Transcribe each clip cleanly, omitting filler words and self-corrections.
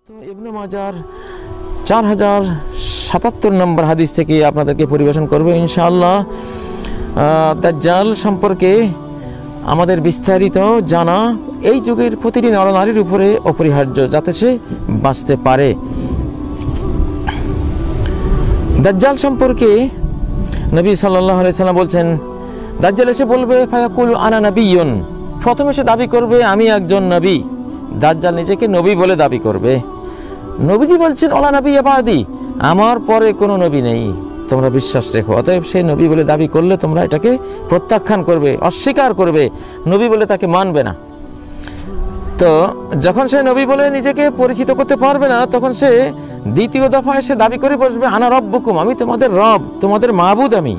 তো ইবনে মাজার 4077 নম্বর হাদিস থেকে আপনাদেরকে পরিবেশন করব ইনশাআল্লাহ। দাজ্জাল সম্পর্কে আমাদের বিস্তারিত জানা এই যুগের প্রতিটি নরনারীর উপরে অপরিহার্য, যাতে সে বাঁচতে পারে। দাজ্জাল সম্পর্কে নবী সাল্লাল্লাহু আলাইহি সাল্লাম বলছেন, দাজ্জাল এসে বলবে ফায়াকুল আনা নাবিয়্যুন, প্রথমে সে দাবি করবে আমি একজন নবী। দাজ্জাল নিজেকে নবী বলে দাবি করবে। নবীজি বলছেন ওলা নবী বাদি, আমার পরে কোনো নবী নেই, তোমরা বিশ্বাস রেখো। অতএব সে নবী বলে দাবি করলে তোমরা এটাকে প্রত্যাখ্যান করবে, অস্বীকার করবে, নবী বলে তাকে মানবে না। তো যখন সে নবী বলে নিজেকে পরিচিত করতে পারবে না, তখন সে দ্বিতীয় দফায় সে দাবি করে বসবে আনা রব্বুকুম, আমি তোমাদের রব, তোমাদের মাবুদ আমি।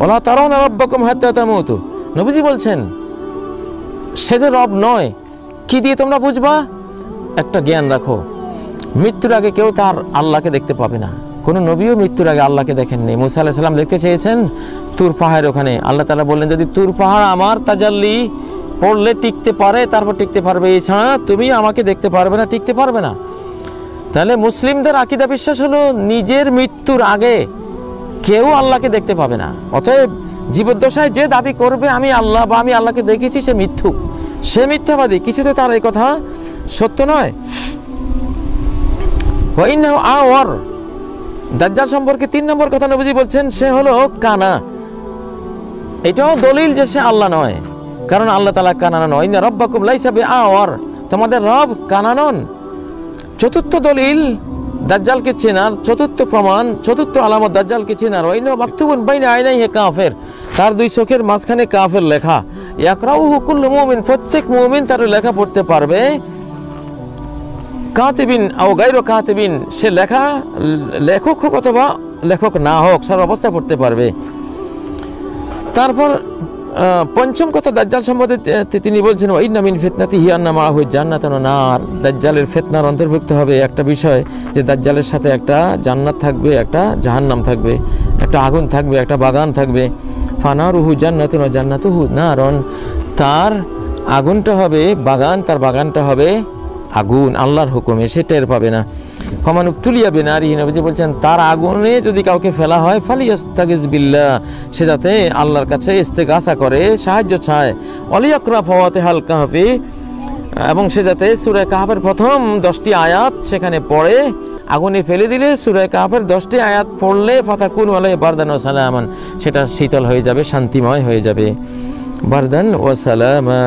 ওলা তারাউনা রব্বাকুম হাত্তা তামুতু, নবীজি বলছেন সে যে রব নয়, কি দিয়ে তোমরা বুঝবা? একটা জ্ঞান রাখো, মৃত্যুর আগে কেউ তার আল্লাহকে দেখতে পাবে না। কোনো নবীও মৃত্যুর আগে আল্লাহকে দেখেননি। মুসা আলাইহিস সালাম দেখতে চেয়েছেন তুর পাহাড়ের ওখানে, আল্লাহ তাআলা বললেন যদি তুর পাহাড় আমার তাজাল্লি পড়লে টিকতে পারে তারপর টিকতে পারবে, এছাড়া তুমি আমাকে দেখতে পারবে না, টিকতে পারবে না। তাহলে মুসলিমদের আকীদা বিশ্বাস হলো নিজের মৃত্যুর আগে কেউ আল্লাহকে দেখতে পাবে না। অতএব জীবদ্দশায় যে দাবি করবে আমি আল্লাহ বা আমি আল্লাহকে দেখেছি, সে মিথ্যুক, সে মিথ্যাবাদী, কিছুতে তার এই কথা সত্য নয়। দাজ্জাল সম্পর্কে 3 নম্বর কথা নবীজি বলছেন সে হলো কানা। এটাও দলিল যে সে আল্লাহ নয়, কারণ আল্লাহ তাআলা কানা নয়। ইন্না রাব্বাকুম লাইসা বিআওয়ার, তোমাদের রব কানা নন। চতুর্থ দলিল দাজ্জালকে চেনার, চতুর্থ প্রমাণ, চতুর্থ আলামত দাজ্জালকে চেনার, ওয়াইনা মাকতুবুন বাইনা আইনাইহি কাফির, তার 2 চোখের মাঝখানে কাফের লেখা। ইয়াকরাউহু কুল্লু মুমিন, প্রত্যেক মুমিন তার লেখা পড়তে পারবে। কাতিবিন আও গায়রু কাতিবিন, সে লেখা লেখক হোক অথবা লেখক না হোক, সারা অবস্থা পড়তে পারবে। তারপর 5ম কথা দাজ্জাল সম্বন্ধে তিনি বলছেন ওয়াইন্না মিন ফিতনাতিহি আন্না মাআহু জান্নাতুন ওয়া নার, দাজ্জালের ফিতনার অন্তর্ভুক্ত হবে একটা বিষয় যে দাজ্জালের সাথে একটা জান্নাত থাকবে, একটা জাহান্নাম থাকবে, একটা আগুন থাকবে, একটা বাগান থাকবে। ফানারুহু জান্নাতুন ওয়া জান্নাতুহু নারুন, তার আগুনটা হবে বাগান, তার বাগানটা হবে আগুন, আল্লাহর হুকুমে, সে টের পাবে না। ফামানুবতুলিয়া বিনারিহি, নবীজি বলছেন তার আগুনে যদি কাউকে ফেলা হয় ফালিয়াস্তাগিজ বিল্লাহ, সে যাতে আল্লাহর কাছে ইস্তেগাসা করে, সাহায্য চায়। ওয়ালিয়াকরা ফাওয়াতিহাল কাহফি, এবং সে যাতে সূরা কাহফের প্রথম 10টি আয়াত সেখানে পড়ে। আগুনে ফেলে দিলে সূরা কাহফের 10টি আয়াত পড়লে ফাতাকুন আলাইহি বারদান ওয়া সালামান, সেটা শীতল হয়ে যাবে, শান্তিময় হয়ে যাবে। বারদান ওয়া সালামা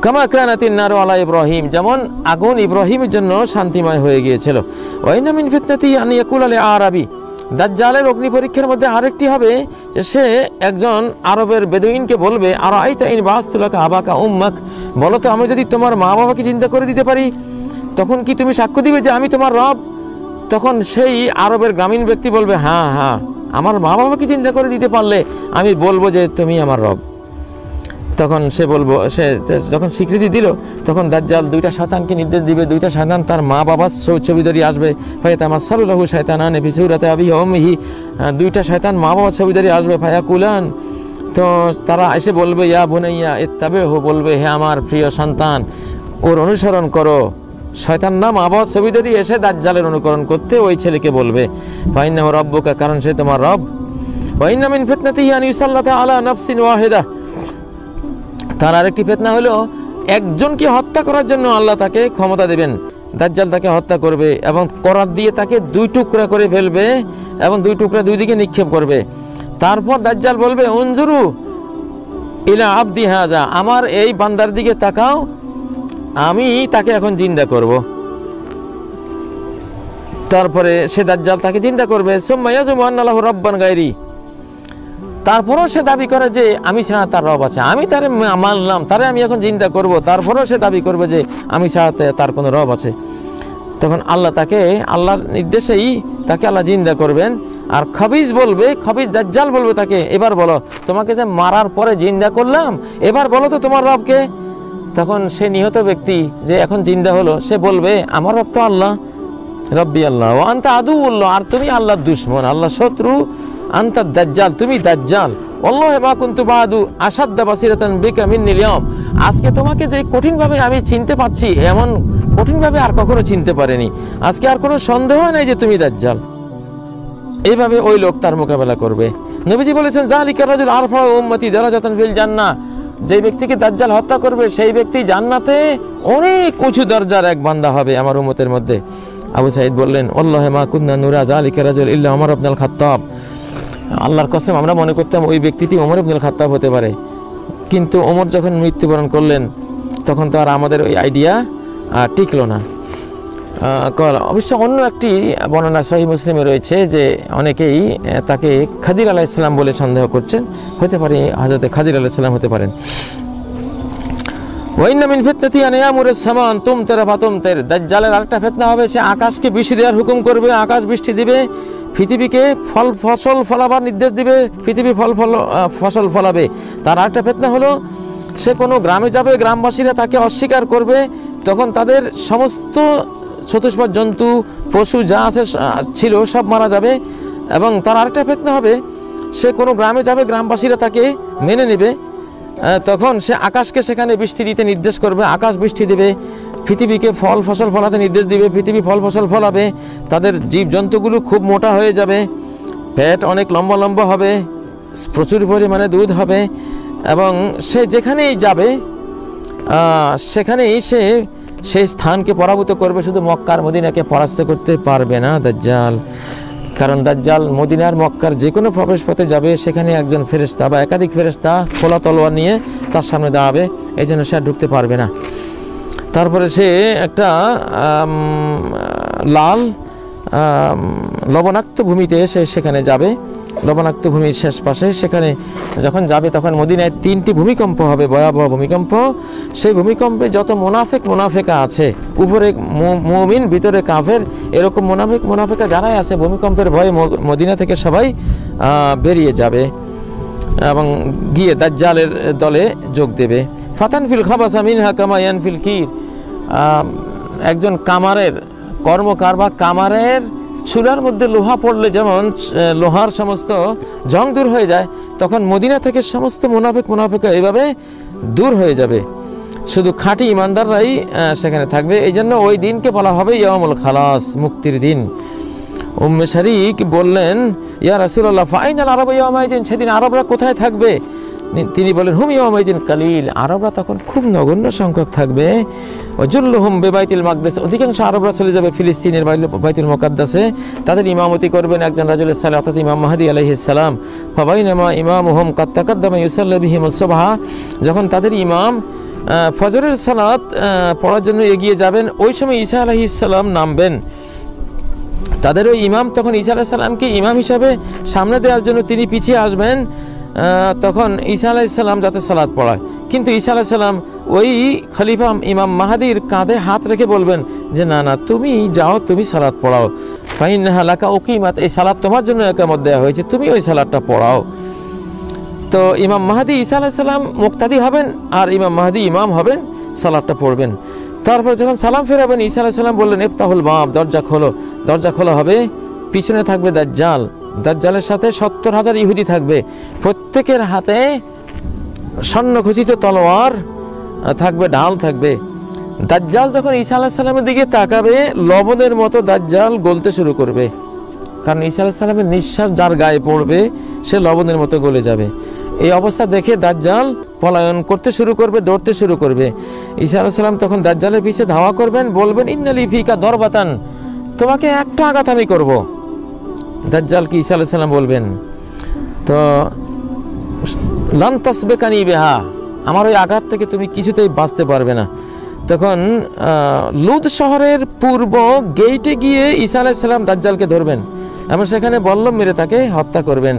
কামা কানাতিন নারু আলা ইব্রাহিম, যেমন আগুন ইব্রাহিমের জন্য শান্তিময় হয়ে গিয়েছিল। ওয়াইনা মিন ফিতনাতিহি আন ইয়াকুলা লিল আরাবি, দাজ্জালের অগ্নি পরীক্ষার মধ্যে আরেকটি হবে যে সে একজন আরবের বেদুইনকে বলবে আরাইতা ইন বাসতু লাকা আবাকা উম্মাক, বলো তো আমি যদি তোমার মা বাবাকে চিন্তা করে দিতে পারি, তখন কি তুমি সাক্ষ্য দিবে যে আমি তোমার রব? তখন সেই আরবের গ্রামীণ ব্যক্তি বলবে হ্যাঁ হ্যাঁ, আমার মা বাবাকে চিন্তা করে দিতে পারলে আমি বলবো যে তুমি আমার রব। তখন সে বলবো, সে যখন স্বীকৃতি দিল, তখন দাজ্জাল 2টা শয়তানকে নির্দেশ দিবে, 2টা শয়তান তার মা বাবার ছবি ধরে আসবে। ফায়াতামাসসালু লাহু শায়তানান ফি সূরাতি আবিহি ওয়া উম্মিহি, 2টা শয়তান মা বাবার ছবি ধরে আসবে। ফায়াকুলান, তো তারা এসে বলবে ইয়া বুনাইয়া ইত্তাবিহু, বলবে হে আমার প্রিয় সন্তান ওর অনুসরণ করো। শয়তান না মা বাবার ছবি ধরে এসে দাজ্জালের অনুকরণ করতে ওই ছেলেকে বলবে ফাইন্নাহু রাব্বুকা, কারণ সে তোমার রব। ওয়া ইন্না মিন ফিতনাতিহি আন ইউসাল্লাতা আলা নাফসিন ওয়াহিদা, তার আরেকটি ফিতনা হলো একজনকে হত্যা করার জন্য আল্লাহ তাকে ক্ষমতা দেবেন। দাজ্জাল তাকে হত্যা করবে এবং করাত দিয়ে তাকে 2 টুকরা করে ফেলবে এবং 2 টুকরা 2 দিকে নিক্ষেপ করবে। তারপর দাজ্জাল বলবে উনজুরু ইলা আবদি হাযা, আমার এই বান্দার দিকে তাকাও, আমি তাকে এখন জিন্দা করব। তারপরে সে দাজ্জাল তাকে জিন্দা করবে। সুম্মা ইয়াজুমু আন্না লাহু রাব্বান গায়রি, তারপরও সে দাবি করে যে আমি ছাড়া তার রব আছে, আমি তারে মানলাম, তারে আমি এখন জিন্দা করব। তারপরও সে দাবি করবে যে আমি ছাড়া তার কোনো রব আছে। তখন আল্লাহ তাকে, আল্লাহর নির্দেশেই তাকে আল্লাহ জিন্দা করবেন। আর খবিজ বলবে, খবিজ দাজ্জাল বলবে তাকে এবার বলো, তোমাকে যে মারার পরে জিন্দা করলাম, এবার বলো তো তোমার রবকে। তখন সে নিহত ব্যক্তি যে এখন জিন্দা হলো, সে বলবে আমার রব তো আল্লাহ, রব্বি আল্লাহ ওয়া আনতা আদুউল্লাহ, আর তুমি আল্লাহর দুশমন, আল্লাহর শত্রু। আনতা দাজ্জাল, তুমি দাজ্জাল। আল্লাহ মা কুনতু বাদু আশাদ্দা বাসিরাতান বিকা মিন্নিল ইয়াউম, আজকে তোমাকে যে কঠিনভাবে আমি চিনতে পাচ্ছি, এমন কঠিনভাবে আর কখনো চিনতে পারেনি। আজকে আর কোনো সন্দেহ নেই যে তুমি দাজ্জাল। এইভাবে ওই লোক তার মোকাবেলা করবে। নবীজি বলেছেন যালিকা রাজুল আরফা উম্মতি দারাজাতান ফিল জান্নাহ, যে ব্যক্তিকে দাজ্জাল হত্যা করবে সেই ব্যক্তি জান্নাতে অনেক উঁচু দরজার এক বান্দা হবে আমার উম্মতের মধ্যে। আবু সাঈদ বললেন ওয়াল্লাহি মা কুন্না নুরা যালিকা রাজুল ইল্লা ওমর ইবনুল খাত্তাব, আল্লাহর কসম আমরা মনে করতাম ওই ব্যক্তিটি ওমর ইবনুল খাত্তাব হতে পারে, কিন্তু ওমর যখন মৃত্যুবরণ করলেন তখন তো আর আমাদের ওই আইডিয়া টিকলো না। অবশ্য অন্য একটি বর্ণনা সহিহ মুসলিমে রয়েছে যে অনেকেই তাকে খাজির আলাইহিস সালাম বলে সন্দেহ করছেন, হতে পারে হযরত খাজির আলাইহিস সালাম হতে পারেন। ওয়াইন্না মিন ফিতনাতি আন ইয়ামুরুস সামান তুমতারা ফাতুমতার, দাজ্জালের আরেকটা ফিতনা হবে, সে আকাশকে বৃষ্টি দেওয়ার হুকুম করবে, আকাশ বৃষ্টি দিবে, পৃথিবীকে ফসল ফলাবার নির্দেশ দিবে, পৃথিবী ফসল ফলাবে। তার আরেকটা ফিতনা হলো সে কোনো গ্রামে যাবে, গ্রামবাসীরা তাকে অস্বীকার করবে, তখন তাদের সমস্ত চতুষ্পদ জন্তু পশু যা আছে ছিল সব মারা যাবে। এবং তার আরেকটা ফিতনা হবে সে কোনো গ্রামে যাবে, গ্রামবাসীরা তাকে মেনে নেবে, তখন সে আকাশকে সেখানে বৃষ্টি দিতে নির্দেশ করবে, আকাশ বৃষ্টি দেবে, পৃথিবীকে ফসল ফলাতে নির্দেশ দিবে, পৃথিবী ফসল ফলাবে, তাদের জীবজন্তুগুলো খুব মোটা হয়ে যাবে, পেট অনেক লম্বা লম্বা হবে, প্রচুর পরিমাণে দুধ হবে, এবং সে যেখানেই যাবে সেখানেই সে সেই স্থানকে পরাভূত করবে, শুধু মক্কার মদিনাকে পরাস্ত করতে পারবে না দাজ্জাল। কারণ দাজ্জাল মদিনার মক্কার যে কোনো প্রবেশ পথে যাবে, সেখানে একজন ফেরেশতা বা একাধিক ফেরেশতা খোলা তলোয়ার নিয়ে তার সামনে দাঁড়াবে, এই জন্য সে আর ঢুকতে পারবে না। তারপরে সে একটা লাল লবণাক্ত ভূমিতে সে সেখানে যাবে, লবণাক্ত ভূমির শেষ পাশে, সেখানে যখন যাবে তখন মদিনায় 3টি ভূমিকম্প হবে, ভয়াবহ ভূমিকম্প। সেই ভূমিকম্পে যত মুনাফেকা আছে, উপরে মুমিন ভিতরে কাফের, এরকম মুনাফেকা যারাই আছে ভূমিকম্পের ভয়ে মদিনা থেকে সবাই বেরিয়ে যাবে এবং গিয়ে দাজ্জালের দলে যোগ দেবে। ফাতান ফিল খাবাসা মিনহা কামা ইয়ানফিল কির, একজন কামারের কর্মকার বা কামারের চুলার মধ্যে লোহা পড়লে যেমন লোহার সমস্ত জং দূর হয়ে যায়, তখন মদিনা থেকে সমস্ত মুনাফিকা এইভাবে দূর হয়ে যাবে, শুধু খাঁটি ইমানদাররাই সেখানে থাকবে। এই জন্য ওই দিনকে বলা হবে ইয়াউমুল খালাস, মুক্তির দিন। উম্মে শারিক বললেন ইয়া রাসূলুল্লাহ ফাইনাল আরব ইয়াউমাইদিন, সেদিন আরবরা কোথায় থাকবে? তিনি বলেন হুম ইয়াউমাইদিন কালিল, আরবরা তখন খুব নগণ্য সংখ্যক থাকবে। ওয়াজুল্লুহুম বিবাইতুল মাকদিস, অধিকাংশ আরবরা চলে যাবে ফিলিস্তিনের বাইতুল মুকাদ্দাসে, তাদের ইমামতি করবেন একজন রাজুল সালেহ অর্থাৎ ইমাম মাহদী আলাইহিস সালাম। ফাবাইনামা ইমামুহুম কাদ তাকাদ্দামা ইউসাল্লি বিহিমুস সুবহা, যখন তাদের ইমাম ফজরের সালাত পড়ার জন্য এগিয়ে যাবেন, ওই সময় ঈসা আলাইহিস সালাম নামবেন। তাদের ওই ইমাম তখন ঈসা আলাইহিস সালামকে ইমাম হিসাবে সামনে দেওয়ার জন্য তিনি পিছিয়ে আসবেন, তখন ঈসা আলাইহিস সালাম যাতে সালাত পড়ায়, কিন্তু ঈসা আলাইহিস সালাম ওই খলিফা ইমাম মাহদীর কাঁধে হাত রেখে বলবেন যে না না তুমি যাও, তুমি সালাত পড়াও, ফাইন্নাহা লাকা উকিমাত, এই সালাত তোমার জন্য ইকামত দেওয়া হয়েছে, তুমি ওই সালাতটা পড়াও। তো ইমাম মাহদী ঈসা আলাইহিস সালাম মুক্তাদি হবেন আর ইমাম মাহদী ইমাম হবেন, সালাতটা পড়বেন। তারপর যখন সালাম ফেরাবেন ঈসা আলাইহিস সালাম বললেন ইফতাহুল বাব, দরজা খোলো। দরজা খোলা হবে, পিছনে থাকবে দাজ্জাল, দাজ্জালের সাথে 70,000 ইহুদি থাকবে, প্রত্যেকের হাতে স্বর্ণখচিত তলোয়ার থাকবে, ঢাল থাকবে। দাজ্জাল যখন ঈসা আলাইহিস সালামের দিকে তাকাবে, লবণের মতো দাজ্জাল গলতে শুরু করবে, কারণ ঈসা আলাইহিস সালামের নিঃশ্বাস যার গায়ে পড়বে সে লবণের মতো গলে যাবে। এই অবস্থা দেখে দাজ্জাল পলায়ন করতে শুরু করবে, দৌড়তে শুরু করবে। ঈসা আলাইহিস সালাম তখন দাজ্জালের পিছে ধাওয়া করবেন, বলবেন ইন্নালি ফিকা দরবাতান, তোমাকে একটা আঘাত আমি করব। দাজ্জালকে ঈসা আলাইহিস সালাম বলবেন তো লান তাসবিকানি বিহা, আমার ওই আঘাত থেকে তুমি কিছুতেই বাঁচতে পারবে না। তখন লুদ শহরের পূর্ব গেইটে গিয়ে ঈসা আলাইহিস সালাম দাজ্জালকে ধরবেন এবং সেখানে বল্লম মেরে তাকে হত্যা করবেন।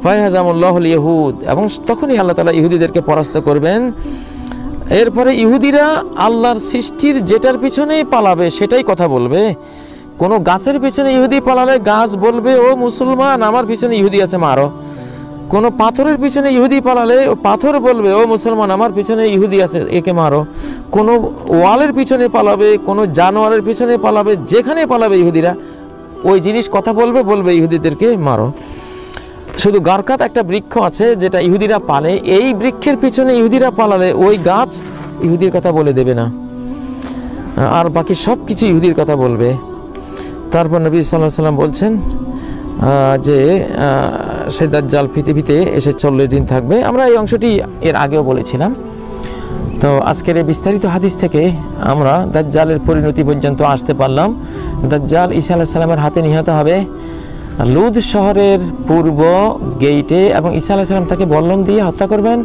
ফায়াহজামুল্লাহুল ইহুদ, এবং তখনই আল্লাহ তাআলা ইহুদিদেরকে পরাস্ত করবেন। এরপরে ইহুদিরা আল্লাহর সৃষ্টির যেটার পিছনেই পালাবে সেটাই কথা বলবে। কোনো গাছের পিছনে ইহুদি পালালে গাছ বলবে ও মুসলমান, আমার পিছনে ইহুদি আছে মারো। কোনো পাথরের পিছনে ইহুদি পালালে পাথর বলবে ও মুসলমান, আমার পিছনে ইহুদি আছে, একে মারো। কোনো ওয়ালের পিছনে পালাবে, কোনো জানোয়ারের পিছনে পালাবে, যেখানে পালাবে ইহুদিরা ওই জিনিস কথা বলবে ইহুদিদেরকে মারো। শুধু গারকাত একটা বৃক্ষ আছে যেটা ইহুদিরা পালে, এই বৃক্ষের পিছনে ইহুদিরা পালালে ওই গাছ ইহুদির কথা বলে দেবে না। আর বাকি সব কিছু ইহুদির কথা বলবে। তারপর নবী সাল্লাল্লাহু আলাইহি সাল্লাম বলছেন যে সেই দাজ্জাল পৃথিবীতে এসে 40 দিন থাকবে। আমরা এই অংশটি এর আগেও বলেছিলাম। তো আজকের এই বিস্তারিত হাদিস থেকে আমরা দাজ্জালের পরিণতি পর্যন্ত আসতে পারলাম। দাজ্জাল ঈসা আলাইহিস সালামের হাতে নিহত হবে লুদ শহরের পূর্ব গেইটে, এবং ঈসা আলাইহিস সালাম তাকে বল্লম দিয়ে হত্যা করবেন,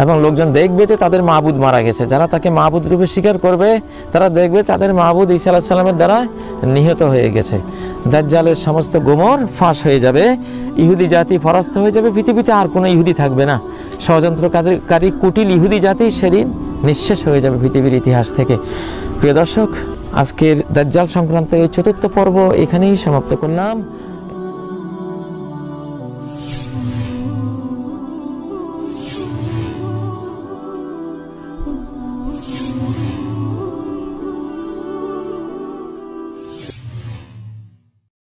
এবং লোকজন দেখবে যে তাদের মাবুদ মারা গেছে। যারা তাকে মাবুদ রূপে স্বীকার করবে তারা দেখবে তাদের মাবুদ ঈসা আলাইহিস সালামের দ্বারা নিহত হয়ে গেছে। দাজ্জালের সমস্ত গোমর ফাঁস হয়ে যাবে, ইহুদি জাতি পরাস্ত হয়ে যাবে, পৃথিবীতে আর কোনো ইহুদি থাকবে না। ষড়যন্ত্রকারী কুটিল ইহুদি জাতি সেদিন নিঃশেষ হয়ে যাবে পৃথিবীর ইতিহাস থেকে। প্রিয় দর্শক, আজকের দাজ্জাল সংক্রান্ত এই 4র্থ পর্ব এখানেই সমাপ্ত করলাম।